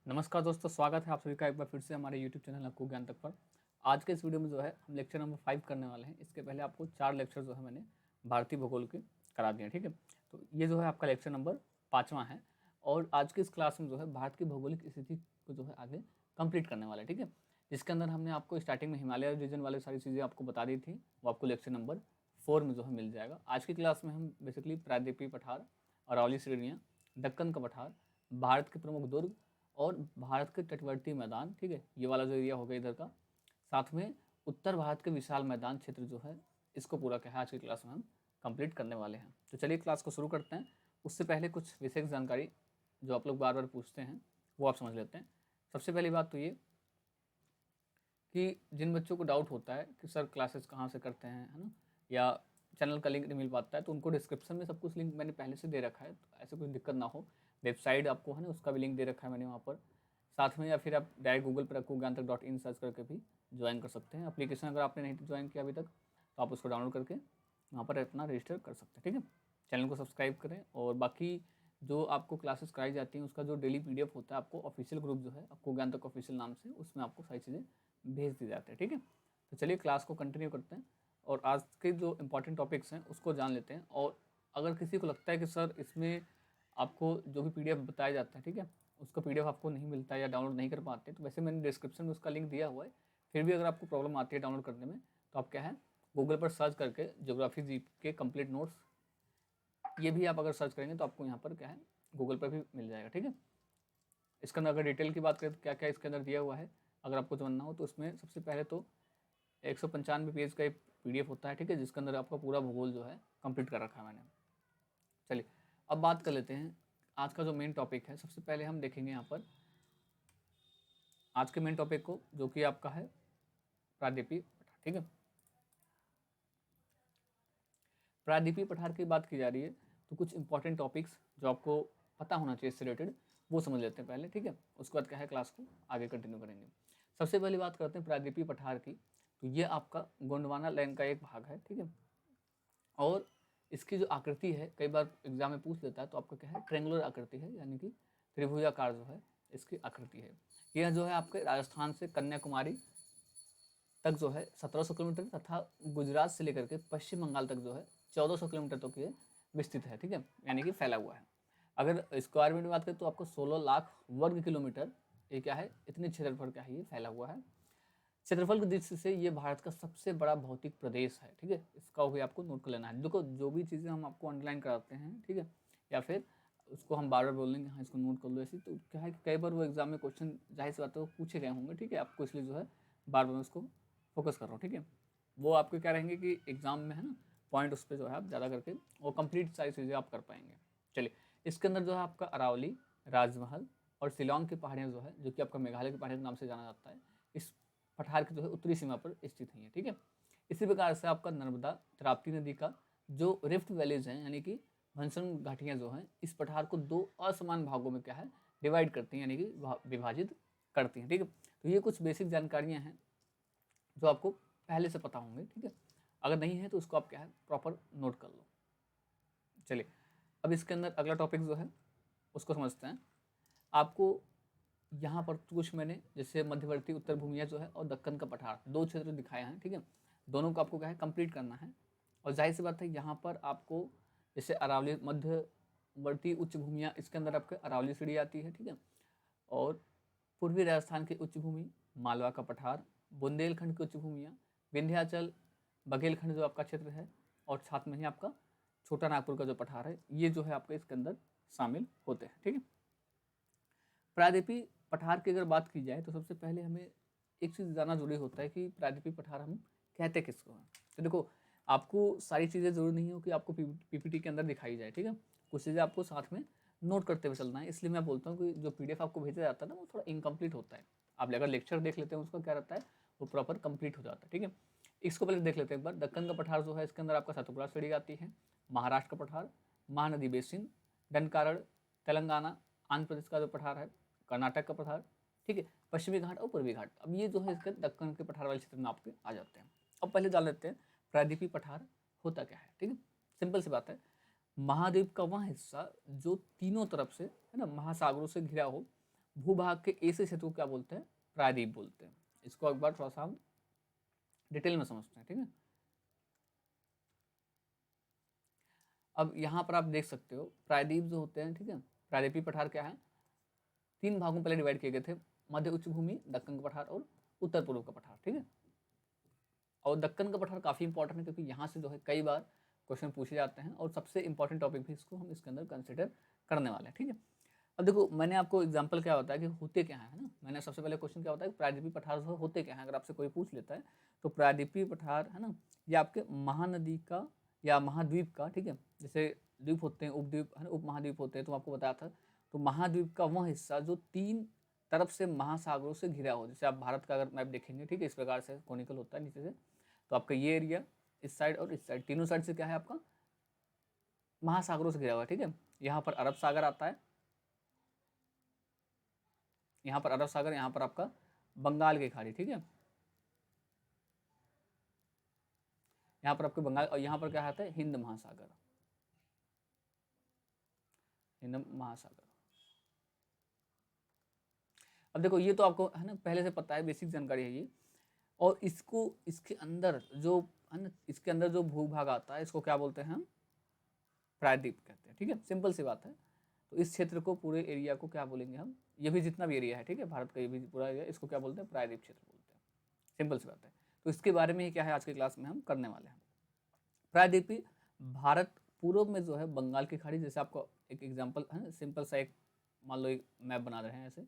नमस्कार दोस्तों, स्वागत है आप सभी का एक बार फिर से हमारे YouTube चैनल आपको ज्ञान तक पर। आज के इस वीडियो में जो है हम लेक्चर नंबर 5 करने वाले हैं। इसके पहले आपको 4 लेक्चर जो है मैंने भारतीय भूगोल के करा दिए हैं, ठीक है। तो ये जो है आपका लेक्चर नंबर 5वां है और आज की इस क्लास में जो है भारत की भौगोलिक स्थिति को जो है आगे कंप्लीट करने वाला है, ठीक है। जिसके अंदर हमने आपको स्टार्टिंग में हिमालय रीजन वाली सारी चीज़ें आपको बता दी थी, वो आपको लेक्चर नंबर 4 में जो है मिल जाएगा। आज की क्लास में हम बेसिकली प्रायद्वीपीय पठार, अरावली श्रेणियाँ, दक्कन का पठार, भारत के प्रमुख दुर्ग और भारत के तटवर्ती मैदान, ठीक है, ये वाला जो एरिया हो गया इधर का, साथ में उत्तर भारत के विशाल मैदान क्षेत्र जो है, इसको पूरा क्या है आज की क्लास में हम कंप्लीट करने वाले हैं। तो चलिए क्लास को शुरू करते हैं। उससे पहले कुछ बेसिक जानकारी जो आप लोग बार बार पूछते हैं वो आप समझ लेते हैं। सबसे पहली बात तो ये कि जिन बच्चों को डाउट होता है कि सर क्लासेस कहाँ से करते हैं, है ना, या चैनल का लिंक नहीं मिल पाता है, तो उनको डिस्क्रिप्शन में सब कुछ लिंक मैंने पहले से दे रखा है, तो ऐसे कोई दिक्कत ना हो। वेबसाइट आपको है ना, उसका भी लिंक दे रखा है मैंने वहाँ पर साथ में, या फिर आप डायरेक्ट गूगल पर रखो ज्ञानतक.in सर्च करके भी ज्वाइन कर सकते हैं। एप्लीकेशन अगर आपने नहीं ज्वाइन किया अभी तक तो आप उसको डाउनलोड करके वहाँ पर अपना रजिस्टर कर सकते हैं, ठीक है। चैनल को सब्सक्राइब करें और बाकी जो आपको क्लासेस कराई जाती हैं उसका जो डेली PDF होता है आपको ऑफिशियल ग्रुप जो है आपको ज्ञानतक ऑफिशियल नाम से, उसमें आपको सारी चीज़ें भेज दिए जाते हैं, ठीक है। तो चलिए क्लास को कंटिन्यू करते हैं और आज के जो इम्पोर्टेंट टॉपिक्स हैं उसको जान लेते हैं। और अगर किसी को लगता है कि सर इसमें आपको जो भी PDF बताया जाता है, ठीक है, उसका PDF आपको नहीं मिलता है या डाउनलोड नहीं कर पाते, तो वैसे मैंने डिस्क्रिप्शन में उसका लिंक दिया हुआ है। फिर भी अगर आपको प्रॉब्लम आती है डाउनलोड करने में तो आप क्या है, गूगल पर सर्च करके ज्योग्राफी जी के कंप्लीट नोट्स, ये भी आप अगर सर्च करेंगे तो आपको यहाँ पर क्या है गूगल पर भी मिल जाएगा, ठीक है। इसके अंदर अगर डिटेल की बात करें तो क्या क्या इसके अंदर दिया हुआ है अगर आपको जानना हो तो उसमें सबसे पहले तो 195 पेज का एक PDF होता है, ठीक है, जिसके अंदर आपका पूरा भूगोल जो है कंप्लीट कर रखा है मैंने। चलिए अब बात कर लेते हैं आज का जो मेन टॉपिक है। सबसे पहले हम देखेंगे यहाँ पर आज के मेन टॉपिक को, जो कि आपका है प्रायद्वीपीय पठार, ठीक है। प्रायद्वीपीय पठार की बात की जा रही है तो कुछ इंपॉर्टेंट टॉपिक्स जो आपको पता होना चाहिए इससे रिलेटेड वो समझ लेते हैं पहले, ठीक है। उसके बाद क्या है क्लास को आगे कंटिन्यू करेंगे। सबसे पहले बात करते हैं प्रायद्वीपीय पठार की। तो ये आपका गोंडवाना लाइन का एक भाग है, ठीक है। और इसकी जो आकृति है कई बार एग्जाम में पूछ लेता है, तो आपका क्या है ट्रेंगुलर आकृति है, यानी कि त्रिभुजाकार जो है इसकी आकृति है। यह जो है आपके राजस्थान से कन्याकुमारी तक जो है 1700 किलोमीटर तथा गुजरात से लेकर के पश्चिम बंगाल तक जो है 1400 किलोमीटर तक ये विस्तृत है, ठीक है, यानी कि फैला हुआ है। अगर स्क्वायर मीटर में बात करें तो आपको 16 लाख वर्ग किलोमीटर ये क्या है, इतने क्षेत्रफल का है ये फैला हुआ है। क्षेत्रफल की दृष्टि से ये भारत का सबसे बड़ा भौतिक प्रदेश है, ठीक है। इसका भी आपको नोट कर लेना है। देखो जो भी चीज़ें हम आपको अंडरलाइन कराते हैं, ठीक है, या फिर उसको हम बार बार बोल लेंगे हाँ इसको नोट कर लो ऐसी, तो क्या है कि कई बार वो एग्जाम में क्वेश्चन जाहिर सी बात है वो पूछे गए होंगे, ठीक है। आपको इसलिए जो है बार बार उसको फोकस कर रहा हूँ, ठीक है। वो आपके क्या रहेंगे कि एग्जाम में है ना पॉइंट उस पर जो है आप ज़्यादा करके वो कंप्लीट सारी चीज़ें आप कर पाएंगे। चलिए इसके अंदर जो है आपका अरावली, राजमहल और शिलोंग की पहाड़ियाँ जो है, जो कि आपका मेघालय की पहाड़ियों के नाम से जाना जाता है, इस पठार की जो है उत्तरी सीमा पर स्थित है, ठीक है। इसी प्रकार से आपका नर्मदा, ताप्ती नदी का जो रिफ्ट वैलीज हैं, यानी कि भंसन घाटियाँ जो हैं, इस पठार को दो असमान भागों में क्या है डिवाइड करती हैं, यानी कि विभाजित करती हैं, ठीक है। तो ये कुछ बेसिक जानकारियाँ हैं जो आपको पहले से पता होंगे, ठीक है। अगर नहीं है तो उसको आप क्या है प्रॉपर नोट कर लो। चलिए अब इसके अंदर अगला टॉपिक जो है उसको समझते हैं। आपको यहाँ पर कुछ मैंने जैसे मध्यवर्ती उत्तर भूमिया जो है और दक्कन का पठार, दो क्षेत्र दिखाए हैं, ठीक है। दोनों को आपको क्या है कंप्लीट करना है। और जाहिर सी बात है यहाँ पर आपको जैसे अरावली मध्यवर्ती उच्च भूमिया, इसके अंदर आपके अरावली सीढ़ी आती है, ठीक है। और पूर्वी राजस्थान की उच्च भूमि मालवा का पठार, बुंदेलखंड की उच्च भूमिया विंध्याचल, बघेलखंड जो आपका क्षेत्र है, और साथ में ही आपका छोटा नागपुर का जो पठार है, ये जो है आपके इसके अंदर शामिल होते हैं, ठीक है। प्रायद्वीपीय पठार की अगर बात की जाए तो सबसे पहले हमें एक चीज़ जानना जरूरी होता है कि प्रायद्वीपीय पठार हम कहते किसको हैं। तो देखो आपको सारी चीज़ें जरूरी नहीं हो कि आपको PPT के अंदर दिखाई जाए, ठीक है। कुछ चीज़ें आपको साथ में नोट करते हुए चलना है। इसलिए मैं बोलता हूँ कि जो PDF आपको भेजा जाता है ना वो थोड़ा इनकम्प्लीट होता है। आप अगर लेक्चर देख लेते हैं उसका क्या रहता है वो प्रॉपर कंप्लीट हो जाता है, ठीक है। इसको पहले देख लेते हैं एक बार। दक्कन का पठार जो है इसके अंदर आपका सतपुड़ा श्रेणी आती है, महाराष्ट्र का पठार, महानदी बेसिन, डनकारड़ तेलंगाना, आंध्र प्रदेश का जो पठार है, कर्नाटक का पठार, ठीक है, पश्चिमी घाट और पूर्वी घाट। अब ये जो है इसके दक्कन के पठार वाले क्षेत्र में आपके आ जाते हैं। अब पहले जान लेते हैं प्रायद्वीपीय पठार होता क्या है, ठीक है। सिंपल सी बात है, महाद्वीप का वह हिस्सा जो तीनों तरफ से है ना महासागरों से घिरा हो, भूभाग के ऐसे क्षेत्र को क्या बोलते हैं? प्रायद्वीप बोलते हैं। इसको एक बार थोड़ा सा हम डिटेल में समझते हैं, ठीक है। अब यहाँ पर आप देख सकते हो प्रायद्वीप जो होते हैं, ठीक है, प्रायद्वीपीय पठार क्या है? 3 भागों में पहले डिवाइड किए गए थे, मध्य उच्च भूमि, दक्कन का पठार और उत्तर पूर्व का पठार, ठीक है। और दक्कन का पठार काफ़ी इंपॉर्टेंट है क्योंकि यहाँ से जो है कई बार क्वेश्चन पूछे जाते हैं और सबसे इंपॉर्टेंट टॉपिक भी इसको हम इसके अंदर कंसिडर करने वाले हैं, ठीक है। अब देखो मैंने आपको एग्जांपल क्या होता है कि होते क्या है ना, मैंने सबसे पहले क्वेश्चन क्या होता है प्रायद्वीपीय पठार होते क्या है, अगर आपसे कोई पूछ लेता है तो प्रायद्वीपीय पठार है ना, ये आपके महानदी का या महाद्वीप का, ठीक है, जैसे द्वीप होते हैं, उपद्वीप है ना, उप महाद्वीप होते हैं, तो आपको बताया था। तो महाद्वीप का वह हिस्सा जो 3 तरफ से महासागरों से घिरा हो, जैसे आप भारत का अगर मैप देखेंगे, ठीक है, इस प्रकार से कोनिकल होता है नीचे से, तो आपका ये एरिया इस साइड और इस साइड, तीनों साइड से क्या है आपका महासागरों से घिरा हुआ है, ठीक है। यहाँ पर अरब सागर आता है, यहाँ पर अरब सागर, यहाँ पर आपका बंगाल की खाड़ी, ठीक है, यहाँ पर आपके बंगाल, और यहाँ पर क्या आता है हिंद महासागर, हिंद महासागर। अब देखो ये तो आपको है ना पहले से पता है, बेसिक जानकारी है ये। और इसको इसके अंदर जो है ना, इसके अंदर जो भूभाग आता है इसको क्या बोलते हैं हम? प्रायद्वीप कहते हैं, ठीक है, सिंपल सी बात है। तो इस क्षेत्र को, पूरे एरिया को क्या बोलेंगे हम? ये भी जितना भी एरिया है, ठीक है, भारत का ये भी पूरा एरिया, इसको क्या बोलते हैं? प्रायद्वीप क्षेत्र बोलते हैं, सिंपल सी बात है। तो इसके बारे में ही क्या है आज की क्लास में हम करने वाले हैं। प्रायद्वीपीय भारत पूर्व में जो है बंगाल की खाड़ी, जैसे आपको एक एग्जाम्पल है ना, सिंपल सा एक मान लो एक मैप बना रहे हैं ऐसे।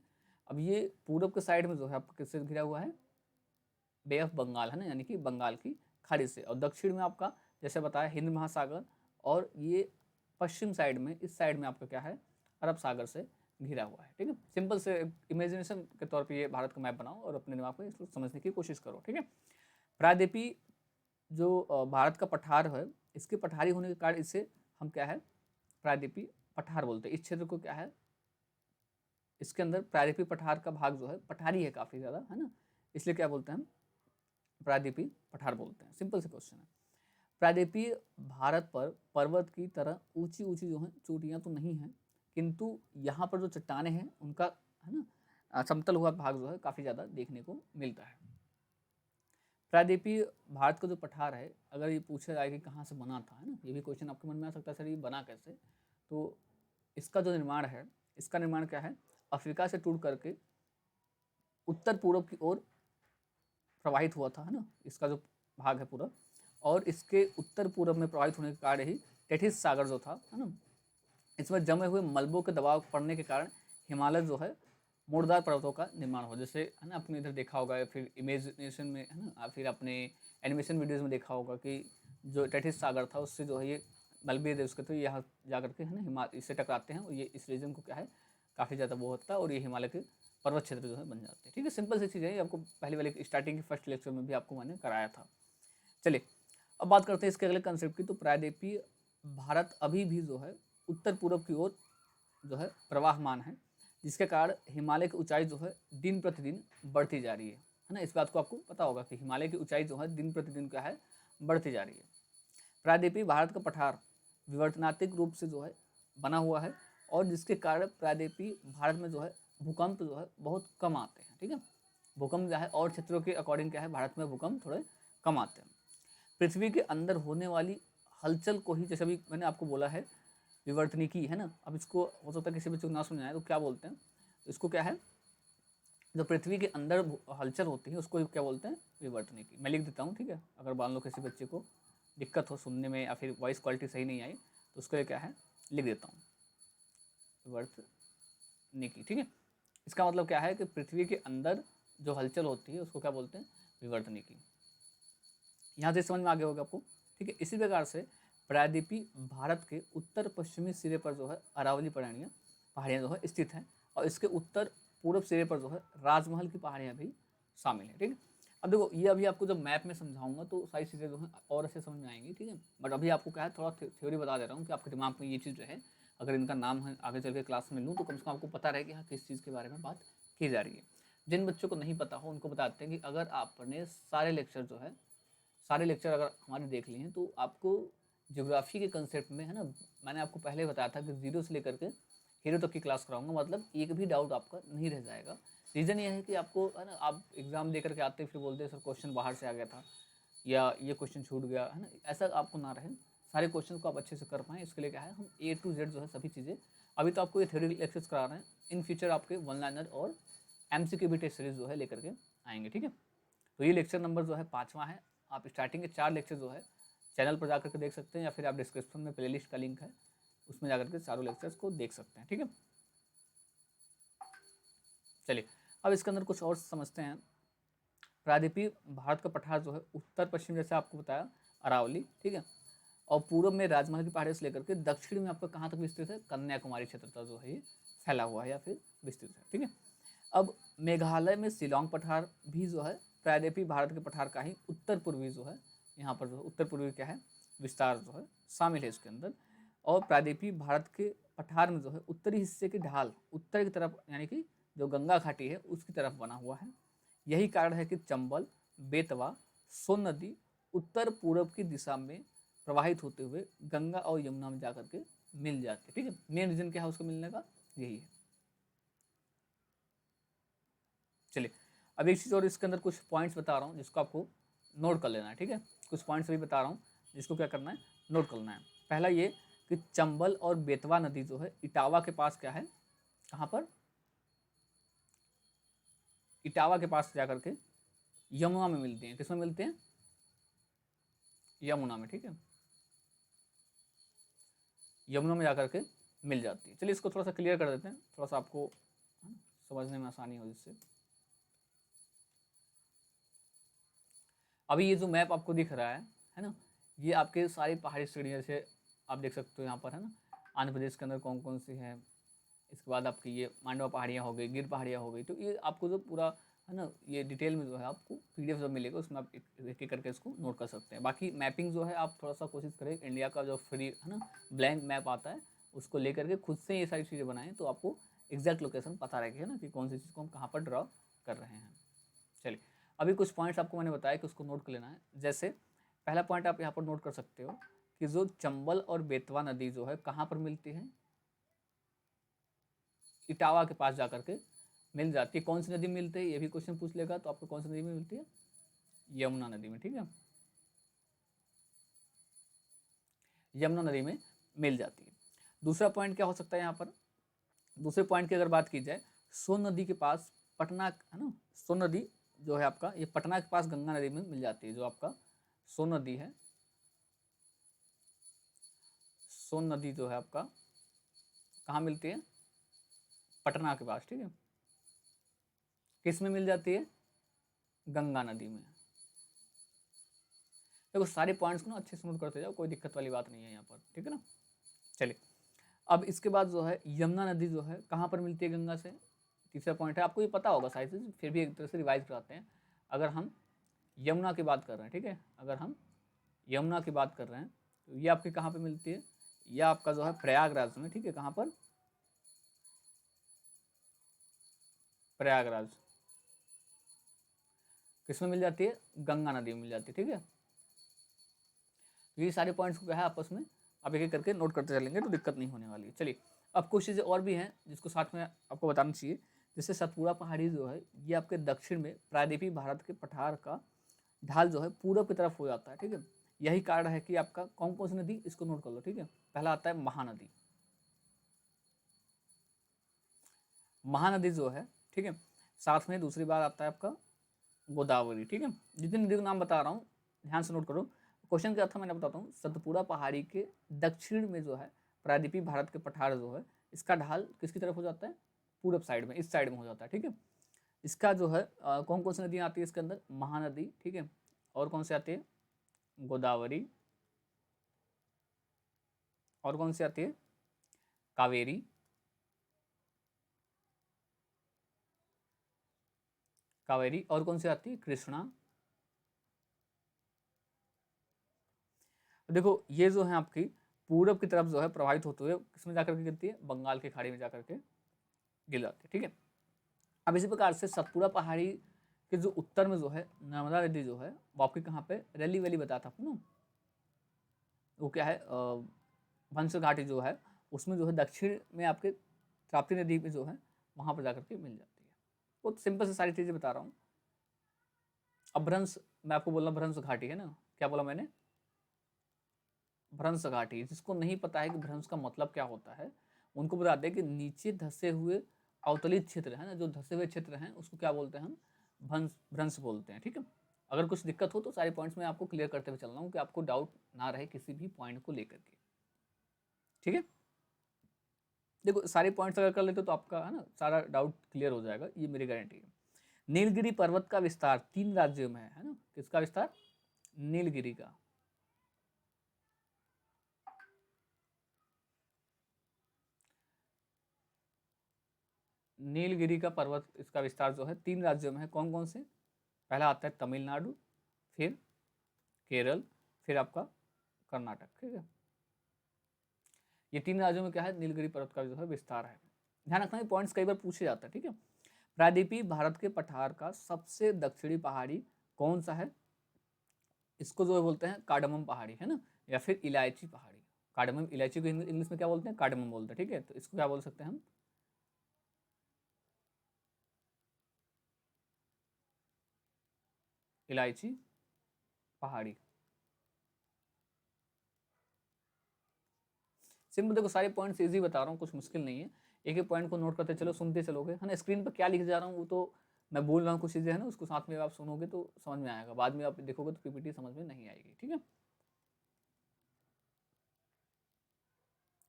अब ये पूर्व के साइड में जो है आपका किससे घिरा हुआ है? बे ऑफ बंगाल है ना, यानी कि बंगाल की खाड़ी से। और दक्षिण में आपका जैसे बताया हिंद महासागर, और ये पश्चिम साइड में, इस साइड में आपका क्या है? अरब सागर से घिरा हुआ है, ठीक है। सिंपल से इमेजिनेशन के तौर पे ये भारत का मैप बनाओ और अपने दिमाग में इसको समझने की कोशिश करो, ठीक है। प्रायद्वीपीय जो भारत का पठार है, इसके पठारी होने के कारण इसे हम क्या है? प्रायद्वीपीय पठार बोलते हैं। इस क्षेत्र को क्या है? इसके अंदर प्रायद्वीपीय पठार का भाग जो है पठारी है काफ़ी ज़्यादा, है ना, इसलिए क्या बोलते हैं हम? प्रायद्वीपीय पठार बोलते हैं। सिंपल से क्वेश्चन है। प्रायद्वीपीय भारत पर पर्वत की तरह ऊंची ऊंची जो है चोटियाँ तो नहीं हैं, किंतु यहाँ पर जो चट्टाने हैं उनका है ना समतल हुआ भाग जो है काफ़ी ज़्यादा देखने को मिलता है। प्रायद्वीपीय भारत का जो पठार है, अगर ये पूछा जाए कि कहाँ से बना था, है ना, ये भी क्वेश्चन आपके मन में आ सकता है, सर ये बना कैसे? तो इसका जो निर्माण है, इसका निर्माण क्या है? अफ्रीका से टूट करके उत्तर पूर्व की ओर प्रवाहित हुआ था, है ना, इसका जो भाग है पूरा। और इसके उत्तर पूर्व में प्रवाहित होने के कारण ही टेथिस सागर जो था, है ना, इसमें जमे हुए मलबों के दबाव पड़ने के कारण हिमालय जो है मोड़दार पर्वतों का निर्माण हो, जैसे है ना आपने इधर देखा होगा, फिर इमेजिनेशन में है ना, फिर अपने एनिमेशन वीडियोज़ में देखा होगा कि जो टेथिस सागर था उससे जो है ये मलबे देश के, तो यहाँ जा करके है ना हिमालय इससे टकराते हैं और ये इस रीजन को क्या है काफ़ी ज़्यादा वो होता है और ये हिमालय के पर्वत क्षेत्र जो है बन जाते हैं, ठीक है। सिंपल सी चीज़ है, ये आपको पहले वाले स्टार्टिंग के फर्स्ट लेक्चर में भी आपको मैंने कराया था। चलिए अब बात करते हैं इसके अगले कंसेप्ट की। तो प्रायद्वीपीय भारत अभी भी जो है उत्तर पूर्व की ओर जो है प्रवाहमान है, जिसके कारण हिमालय की ऊंचाई जो है दिन प्रतिदिन बढ़ती जा रही है ना। इस बात को आपको पता होगा कि हिमालय की ऊंचाई जो है दिन प्रतिदिन क्या है? बढ़ती जा रही है। प्रायद्वीपीय भारत का पठार विवर्तनात्मक रूप से जो है बना हुआ है, और जिसके कारण प्रायद्वीपीय भारत में जो है भूकंप जो है बहुत कम आते हैं, ठीक है। भूकंप जो है और क्षेत्रों के अकॉर्डिंग क्या है, भारत में भूकंप थोड़े कम आते हैं। पृथ्वी के अंदर होने वाली हलचल को ही, जैसे अभी मैंने आपको बोला है विवर्तनिकी, है ना, अब इसको हो सकता है किसी बच्चे को ना समझ आए तो क्या बोलते हैं, इसको क्या है, जो पृथ्वी के अंदर हलचल होती है उसको क्या बोलते हैं? विवर्तनिकी। मैं लिख देता हूँ, ठीक है, अगर मान लो किसी बच्चे को दिक्कत हो सुनने में या फिर वॉइस क्वालिटी सही नहीं आई तो उसके लिए क्या है लिख देता हूँ, विवर्तनिकी, ठीक है। इसका मतलब क्या है कि पृथ्वी के अंदर जो हलचल होती है उसको क्या बोलते हैं? विवर्तनिकी। यहाँ से समझ में आ गया होगा आपको, ठीक है। इसी प्रकार से प्रायद्वीपीय भारत के उत्तर पश्चिमी सिरे पर जो है अरावली पहाड़ियाँ जो है स्थित हैं, और इसके उत्तर पूर्व सिरे पर जो है राजमहल की पहाड़ियाँ भी शामिल हैं, ठीक है। अब देखो ये अभी आपको जब मैप में समझाऊंगा तो सारी चीज़ें जो हैं और ऐसे समझ में आएंगी, ठीक है। बट अभी आपको क्या है थोड़ा थ्योरी बता दे रहा हूँ कि आपके दिमाग में ये चीज़ जो है, अगर इनका नाम है आगे चल के क्लास में लूँ तो कम से कम आपको पता रहे कि हाँ किस चीज़ के बारे में बात की जा रही है। जिन बच्चों को नहीं पता हो उनको बताते हैं कि अगर आपने सारे लेक्चर जो है, सारे लेक्चर अगर हमारे देख लिए हैं तो आपको ज्योग्राफी के कंसेप्ट में, है ना, मैंने आपको पहले बताया था कि 0 से लेकर के हीरो तक की क्लास कराऊंगा, मतलब एक भी डाउट आपका नहीं रह जाएगा। रीज़न ये है कि आपको है ना, आप एग्ज़ाम दे करके आते फिर बोलते हैं सर क्वेश्चन बाहर से आ गया था या ये क्वेश्चन छूट गया, है ना, ऐसा आपको ना रहे। सारे क्वेश्चन को आप अच्छे से कर पाएँ, इसके लिए क्या है, हम A to Z जो है सभी चीज़ें, अभी तो आपको ये थ्योरी लेक्चर्स करा रहे हैं, इन फ्यूचर आपके वन लाइनर और MCQ भी टेस्ट सीरीज जो है लेकर के आएंगे, ठीक है। तो ये लेक्चर नंबर जो है 5वां है। आप स्टार्टिंग के 4 लेक्चर जो है चैनल पर जाकर के देख सकते हैं, या फिर आप डिस्क्रिप्शन में प्लेलिस्ट का लिंक है उसमें जाकर के चारों लेक्चर्स को देख सकते हैं, ठीक है। चलिए अब इसके अंदर कुछ और समझते हैं। प्रायद्वीपीय भारत का पठार जो है उत्तर पश्चिम, जैसे आपको बताया, अरावली, ठीक है, और पूर्व में राजमहल की पहाड़ी से लेकर के दक्षिण में आपका कहाँ तक विस्तृत है, कन्याकुमारी क्षेत्र तक जो है ये फैला हुआ है या फिर विस्तृत है, ठीक है। अब मेघालय में शिलोंग पठार भी जो है प्रायद्वीपीय भारत के पठार का ही उत्तर पूर्वी जो है, यहाँ पर जो है उत्तर पूर्वी क्या है, विस्तार जो है शामिल है इसके अंदर। और प्रायद्वीपीय भारत के पठार में जो है उत्तरी हिस्से की ढाल उत्तर की तरफ, यानी कि जो गंगा घाटी है उसकी तरफ बना हुआ है। यही कारण है कि चंबल, बेतवा, सोन नदी उत्तर पूर्व की दिशा में प्रवाहित होते हुए गंगा और यमुना में जाकर के मिल जाते हैं, ठीक है। मेन रीजन क्या है उसको मिलने का, यही है। चलिए अब एक चीज़ और, इसके अंदर कुछ पॉइंट्स बता रहा हूँ जिसको आपको नोट कर लेना है, ठीक है। कुछ पॉइंट्स अभी बता रहा हूँ जिसको क्या करना है, नोट करना है। पहला ये कि चंबल और बेतवा नदी जो है इटावा के पास क्या है, कहाँ पर, इटावा के पास जाकर के यमुना में मिलती हैं। किसमें मिलते हैं, यमुना में, ठीक है, यमुना में जाकर के मिल जाती है। चलिए इसको थोड़ा सा क्लियर कर देते हैं, थोड़ा सा आपको समझने में आसानी हो जिससे। अभी ये जो मैप आपको दिख रहा है ना, ये आपके सारी पहाड़ी श्रेणियाँ, जैसे आप देख सकते हो यहाँ पर, है ना, आंध्र प्रदेश के अंदर कौन कौन सी है, इसके बाद आपकी ये मांडवा पहाड़ियाँ हो गई, गिर पहाड़ियाँ हो गई। तो ये आपको जो पूरा है ना, ये डिटेल में जो है आपको PDF जब मिलेगा उसमें आप एक एक करके इसको नोट कर सकते हैं। बाकी मैपिंग जो है आप थोड़ा सा कोशिश करें, इंडिया का जो फ्री है ना ब्लैंक मैप आता है उसको लेकर के खुद से ये सारी चीज़ें बनाएं, तो आपको एग्जैक्ट लोकेशन पता रहेगी, है ना, कि कौन सी चीज़ को हम कहाँ पर ड्रॉ कर रहे हैं। चलिए अभी कुछ पॉइंट्स आपको मैंने बताया कि उसको नोट कर लेना है। जैसे पहला पॉइंट आप यहाँ पर नोट कर सकते हो कि जो चंबल और बेतवा नदी जो है कहाँ पर मिलती है, इटावा के पास जाकर के मिल जाती है। कौन सी नदी में मिलती है, ये भी क्वेश्चन पूछ लेगा, तो आपको कौन सी नदी में मिलती है, यमुना नदी में, ठीक है, यमुना नदी में मिल जाती है। दूसरा पॉइंट क्या हो सकता है यहाँ पर, दूसरे पॉइंट की अगर बात की जाए, सोन नदी के पास पटना, है ना, सोन नदी जो है आपका ये पटना के पास गंगा नदी में मिल जाती है। जो आपका सोन नदी है, सोन नदी जो है आपका कहाँ मिलती है, पटना के पास, ठीक है, किस में मिल जाती है, गंगा नदी में। देखो सारे पॉइंट्स को ना अच्छे से नोट करते जाओ, कोई दिक्कत वाली बात नहीं है यहाँ पर, ठीक है ना। चलिए अब इसके बाद जो है यमुना नदी जो है कहाँ पर मिलती है, गंगा से। तीसरा पॉइंट है, आपको ये पता होगा सारी चीज़, फिर भी एक तरह से रिवाइज कराते हैं। अगर हम यमुना की बात कर रहे हैं, ठीक है, अगर हम यमुना की बात कर रहे हैं तो ये आपके कहाँ पे मिलती है, यह आपका जो है प्रयागराज में, ठीक है, कहाँ पर, प्रयागराज। किसमें मिल जाती है, गंगा नदी में मिल जाती है, ठीक है। ये सारे पॉइंट्स को क्या है आपस में आप एक एक करके नोट करते चलेंगे तो दिक्कत नहीं होने वाली है। चलिए अब कुछ चीज़ें और भी हैं जिसको साथ में आपको बताना चाहिए। जैसे सतपुड़ा पहाड़ी जो है ये आपके दक्षिण में प्रायद्वीपीय भारत के पठार का ढाल जो है पूरब की तरफ हो जाता है, ठीक है। यही कारण है कि आपका कौन कौन सी नदी, इसको नोट कर लो, ठीक है। पहला आता है महानदी, महानदी जो है, ठीक है। साथ में दूसरी बार आता है आपका गोदावरी, ठीक है। जितनी नदी का नाम बता रहा हूँ ध्यान से नोट करो। क्वेश्चन क्या था मैंने बताता हूँ, सतपुड़ा पहाड़ी के दक्षिण में जो है प्रायद्वीपीय भारत के पठार जो है इसका ढाल किसकी तरफ हो जाता है, पूरब साइड में, इस साइड में हो जाता है, ठीक है। इसका जो है कौन कौन सी नदियाँ आती है इसके अंदर, महानदी, ठीक है, और कौन सी आती है, गोदावरी, और कौन सी आती है, कावेरी, कावेरी, और कौन सी आती है, कृष्णा। देखो ये जो है आपकी पूरब की तरफ जो है प्रवाहित होते हुए किसमें जाकर के गिरती है, बंगाल की खाड़ी में जाकर के गिर जाती है, ठीक है। अब इसी प्रकार से सतपुड़ा पहाड़ी के जो उत्तर में जो है नर्मदा नदी जो है वो आपके कहाँ पे, रैली वैली बताया था आपको ना, वो क्या है, भंस घाटी जो है उसमें जो है दक्षिण में आपके ताप्ती नदी में जो है वहाँ पर जाकर के मिल जाती है। बहुत सिंपल से सारी चीज़ें बता रहा हूँ। अब भ्रंश, मैं आपको बोल रहा हूँ भ्रंश घाटी है ना, क्या बोला मैंने, भ्रंश घाटी। जिसको नहीं पता है कि भ्रंश का मतलब क्या होता है, उनको बता दें कि नीचे धसे हुए अवतलित क्षेत्र है ना, जो धसे हुए क्षेत्र हैं उसको क्या बोलते हैं हम, भ्रंश भ्रंश बोलते हैं। ठीक है, अगर कुछ दिक्कत हो तो सारे पॉइंट्स में आपको क्लियर करते हुए चल रहा हूँ कि आपको डाउट ना रहे किसी भी पॉइंट को लेकर के। ठीक है, देखो सारे पॉइंट्स अगर कर लेते तो आपका है ना सारा डाउट क्लियर हो जाएगा, ये मेरी गारंटी है। नीलगिरी पर्वत का विस्तार 3 राज्यों में है ना, किसका विस्तार, नीलगिरी का। नीलगिरी का पर्वत, इसका विस्तार जो है 3 राज्यों में है। कौन कौन से, पहला आता है तमिलनाडु, फिर केरल, फिर आपका कर्नाटक। ठीक है, ये 3 राज्यों में क्या है, नीलगिरी पर्वत का जो है विस्तार है। ध्यान रखना, पॉइंट्स कई बार पूछे जाते हैं। ठीक है, प्रायद्वीपीय भारत के पठार का सबसे दक्षिणी पहाड़ी कौन सा है, इसको जो है बोलते हैं कार्डमम पहाड़ी है ना, या फिर इलायची पहाड़ी। कार्डमम, इलायची को इंग्लिश में क्या बोलते हैं, कार्डमम बोलते हैं। ठीक है, तो इसको क्या बोल सकते हैं हम, इलायची पहाड़ी। सिंपल, देखो सारे पॉइंट्स इजी बता रहा हूँ, कुछ मुश्किल नहीं है। एक एक पॉइंट को नोट करते चलो, सुनते चलोगे है ना। स्क्रीन पर क्या लिख जा रहा हूँ वो तो मैं बोल रहा हूँ, कुछ चीज़ें है ना उसको साथ में आप सुनोगे तो समझ में आएगा, बाद में आप देखोगे तो पीपीटी समझ में नहीं आएगी। ठीक है,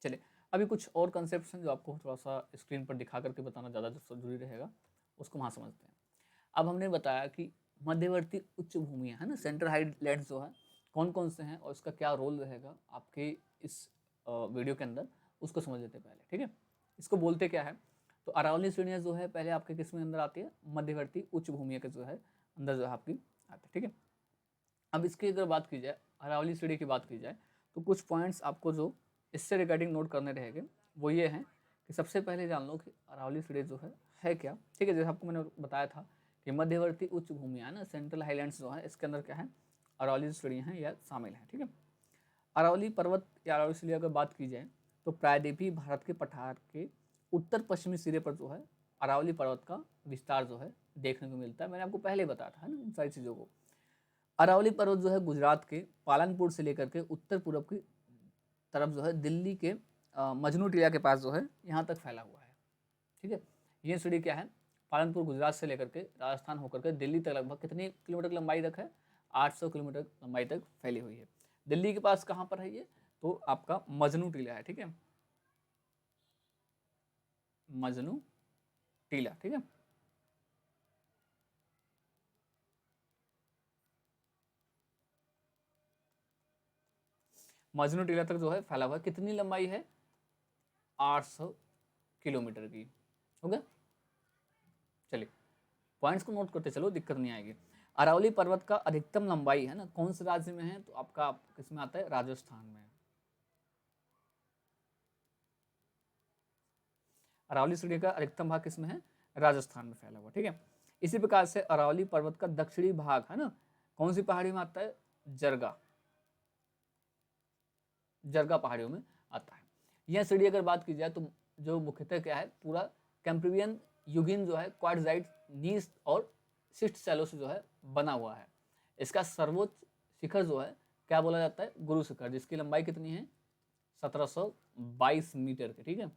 चलिए अभी कुछ और कंसेप्ट हैं जो आपको थोड़ा सा स्क्रीन पर दिखा करके बताना ज़्यादा जरूरी रहेगा, उसको वहाँ समझते हैं। अब हमने बताया कि मध्यवर्ती उच्च भूमियाँ है ना, सेंटर हाइलैंड्स जो है कौन कौन से हैं और उसका क्या रोल रहेगा आपके इस वीडियो के अंदर, उसको समझ लेते हैं पहले। ठीक है, इसको बोलते क्या है, तो अरावली श्रेणियाँ जो है पहले आपके किस में अंदर आती है, मध्यवर्ती उच्च भूमिया के जो है अंदर जो है आपकी आती है। ठीक है, अब इसकी अगर बात की जाए, अरावली श्रेणी की बात की जाए, तो कुछ पॉइंट्स आपको जो इससे रिगार्डिंग नोट करने रहेंगे वो ये हैं कि सबसे पहले जान लो कि अरावली श्रेणी जो है क्या। ठीक है, जैसे आपको मैंने बताया था कि मध्यवर्ती उच्च भूमियाँ है ना, सेंट्रल हाईलैंड्स जो है इसके अंदर क्या है, अरावली श्रेणियाँ हैं या शामिल हैं। ठीक है, अरावली पर्वत या अरावली श्रेणी अगर बात की जाए तो प्रायद्वीपीय भारत के पठार के उत्तर पश्चिमी सिरे पर जो है अरावली पर्वत का विस्तार जो है देखने को मिलता है। मैंने आपको पहले बताया था ना इन सारी चीज़ों को। अरावली पर्वत जो है गुजरात के पालनपुर से लेकर के उत्तर पूर्व की तरफ जो है दिल्ली के मजनू टीला के पास जो है यहाँ तक फैला हुआ है। ठीक है, ये श्रेणी क्या है, पालनपुर गुजरात से लेकर के राजस्थान होकर के दिल्ली तक लगभग कितनी किलोमीटर की लंबाई तक है, 800 किलोमीटर लंबाई तक फैली हुई है। दिल्ली के पास कहाँ पर है ये, तो आपका मजनू टीला है। ठीक है, मजनू टीला। ठीक है, मजनू टीला तक जो है फैला हुआ है, कितनी लंबाई है, 800 किलोमीटर की। हो गया, चलिए पॉइंट्स को नोट करते चलो, दिक्कत नहीं आएगी। अरावली पर्वत का अधिकतम लंबाई है ना कौन से राज्य में है, तो आपका किस में आता है, राजस्थान में। अरावली श्रेणी का अधिकतम भाग किसमें है, राजस्थान में फैला हुआ। ठीक है, इसी प्रकार से अरावली पर्वत का दक्षिणी भाग है ना कौन सी पहाड़ी में आता है, जरगा, जरगा पहाड़ियों में आता है। यह श्रेणी अगर बात की जाए तो जो मुख्यतः क्या है, पूरा कैंप्रियन युगिन जो है क्वार्टजाइट नीस और शिस्ट सैलो से जो है बना हुआ है। इसका सर्वोच्च शिखर जो है क्या बोला जाता है, गुरु शिखर, जिसकी लंबाई कितनी है, 1722 मीटर की। ठीक है,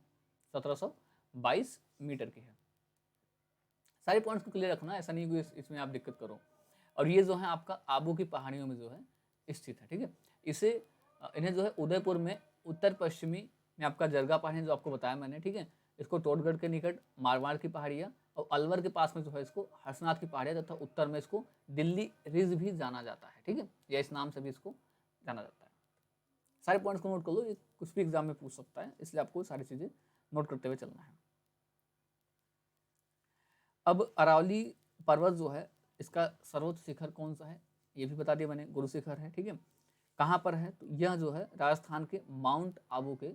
1722 मीटर की है। सारे पॉइंट्स को क्लियर रखना, ऐसा नहीं कि इसमें आप दिक्कत करो। और ये जो है आपका आबू की पहाड़ियों में जो है स्थित है। ठीक है, इसे इन्हें जो है उदयपुर में उत्तर पश्चिमी में आपका जरगा पहाड़ी जो आपको बताया मैंने। ठीक है, इसको टोटगढ़ के निकट मारवाड़ की पहाड़ियाँ और अलवर के पास में जो है इसको हर्षनाथ की पहाड़ियाँ, तथा उत्तर में इसको दिल्ली रिज भी जाना जाता है। ठीक है, या इस नाम से भी इसको जाना जाता है। सारे पॉइंट्स को नोट कर लो, ये कुछ भी एग्जाम में पूछ सकता है, इसलिए आपको सारी चीज़ें नोट करते हुए चलना है। अब अरावली पर्वत जो है इसका सर्वोच्च शिखर कौन सा है, ये भी बता दिया मैंने, गुरु शिखर है। ठीक है, कहाँ पर है, तो यह जो है राजस्थान के माउंट आबू के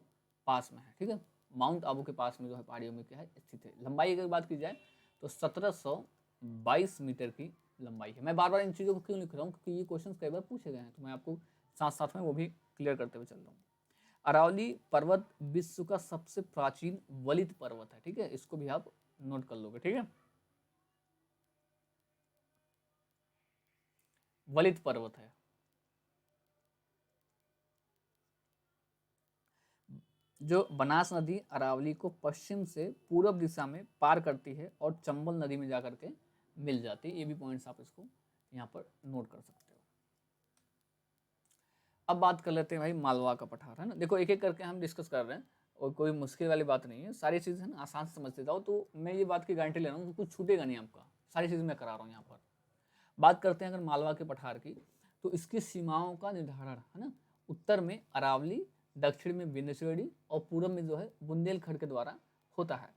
पास में है। ठीक है, माउंट आबू के पास में जो है पहाड़ियों में क्या है, स्थित है। लंबाई अगर बात की जाए तो 1722 मीटर की लंबाई है। मैं बार बार इन चीज़ों को क्यों लिख रहा हूँ, क्योंकि ये क्वेश्चन कई बार पूछे गए हैं, तो मैं आपको साथ साथ में वो भी क्लियर करते हुए चल रहा हूँ। अरावली पर्वत विश्व का सबसे प्राचीन वलित पर्वत है, ठीक है, इसको भी आप नोट कर लोगे, ठीक है। वलित पर्वत है। जो बनास नदी अरावली को पश्चिम से पूर्व दिशा में पार करती है और चंबल नदी में जाकर के मिल जाती है। ये भी पॉइंट्स आप इसको यहाँ पर नोट कर सकते हो। अब बात कर लेते हैं भाई मालवा का पठार, है ना। देखो एक एक करके हम डिस्कस कर रहे हैं और कोई मुश्किल वाली बात नहीं है, सारी चीज़ है ना आसान से समझते जाओ। तो मैं ये बात की गारंटी ले रहा हूँ कि कुछ छूटेगा नहीं आपका, सारी चीज़ मैं करा रहा हूँ यहाँ पर। बात करते हैं अगर मालवा के पठार की, तो इसकी सीमाओं का निर्धारण, है ना, उत्तर में अरावली, दक्षिण में विंध्यश्रेणी और पूर्व में जो है बुंदेलखंड के द्वारा होता है।